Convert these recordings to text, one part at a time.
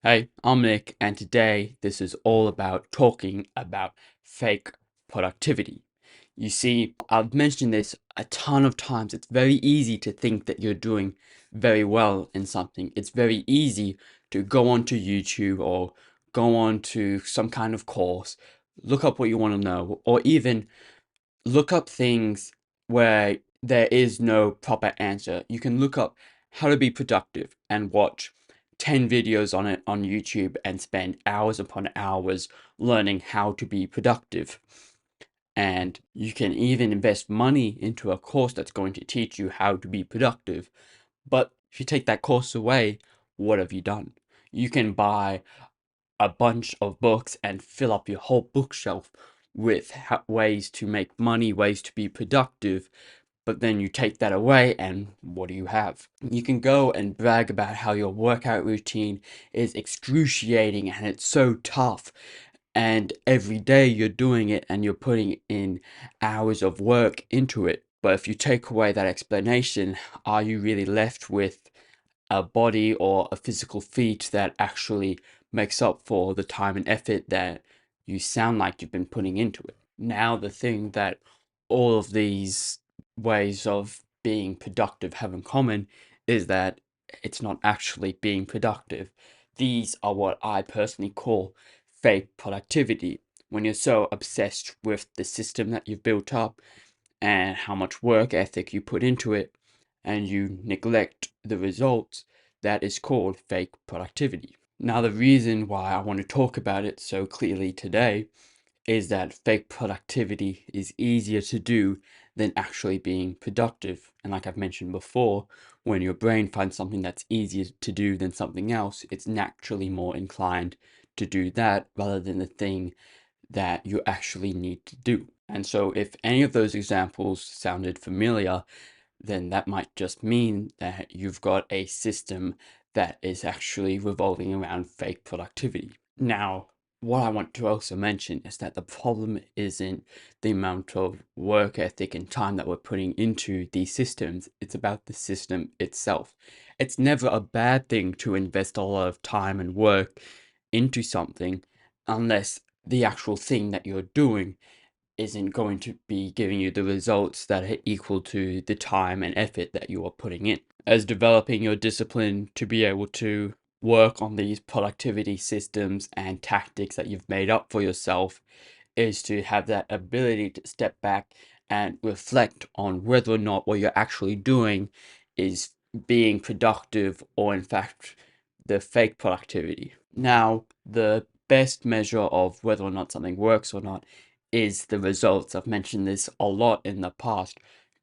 Hey, I'm Nick, and today this is all about talking about fake productivity. You see, I've mentioned this a ton of times. It's very easy to think that you're doing very well in something. It's very easy to go onto YouTube or go on to some kind of course, look up what you want to know, or even look up things where there is no proper answer. You can look up how to be productive and watch 10 videos on it on YouTube and spend hours upon hours learning how to be productive. And you can even invest money into a course that's going to teach you how to be productive. But if you take that course away, what have you done? You can buy a bunch of books and fill up your whole bookshelf with ways to make money, ways to be productive, but then you take that away and what do you have? You can go and brag about how your workout routine is excruciating and it's so tough. And every day you're doing it and you're putting in hours of work into it. But if you take away that explanation, are you really left with a body or a physical feat that actually makes up for the time and effort that you sound like you've been putting into it? Now, the thing that all of these ways of being productive have in common is that it's not actually being productive. These are what I personally call fake productivity. When you're so obsessed with the system that you've built up and how much work ethic you put into it, and you neglect the results, that is called fake productivity. Now, the reason why I want to talk about it so clearly today is that fake productivity is easier to do than actually being productive. And like I've mentioned before, when your brain finds something that's easier to do than something else, it's naturally more inclined to do that rather than the thing that you actually need to do. And so, if any of those examples sounded familiar, then that might just mean that you've got a system that is actually revolving around fake productivity. Now, what I want to also mention is that the problem isn't the amount of work ethic and time that we're putting into these systems, it's about the system itself. It's never a bad thing to invest a lot of time and work into something unless the actual thing that you're doing isn't going to be giving you the results that are equal to the time and effort that you are putting in. As developing your discipline to be able to work on these productivity systems and tactics that you've made up for yourself is to have that ability to step back and reflect on whether or not what you're actually doing is being productive or in fact the fake productivity. Now, the best measure of whether or not something works or not is the results. I've mentioned this a lot in the past.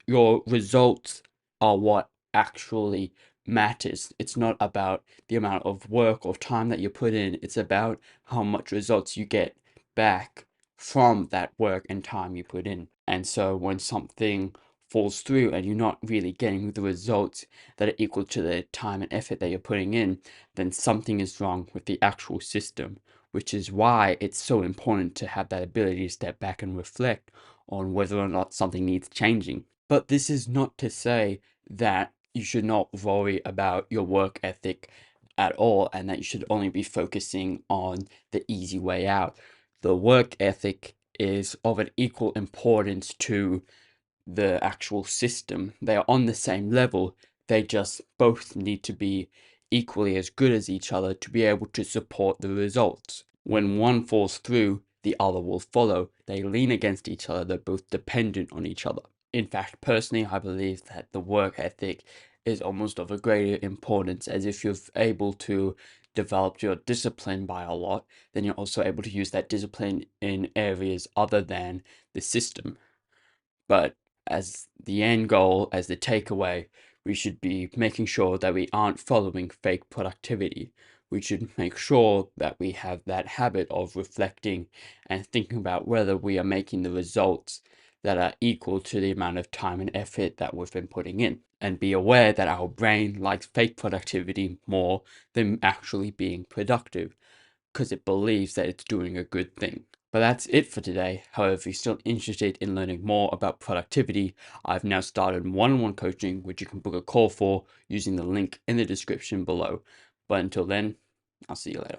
Your results are what actually matters. It's not about the amount of work or time that you put in, it's about how much results you get back from that work and time you put in. And so when something falls through and you're not really getting the results that are equal to the time and effort that you're putting in, then something is wrong with the actual system, which is why it's so important to have that ability to step back and reflect on whether or not something needs changing. But this is not to say that you should not worry about your work ethic at all and that you should only be focusing on the easy way out. The work ethic is of an equal importance to the actual system. They are on the same level. They just both need to be equally as good as each other to be able to support the results. When one falls through, the other will follow. They lean against each other. They're both dependent on each other. In fact, personally, I believe that the work ethic is almost of a greater importance, as if you're able to develop your discipline by a lot, then you're also able to use that discipline in areas other than the system. But as the end goal, as the takeaway, we should be making sure that we aren't following fake productivity. We should make sure that we have that habit of reflecting and thinking about whether we are making the results that are equal to the amount of time and effort that we've been putting in. And be aware that our brain likes fake productivity more than actually being productive because it believes that it's doing a good thing. But that's it for today. However, if you're still interested in learning more about productivity, I've now started one-on-one coaching, which you can book a call for using the link in the description below. But until then, I'll see you later.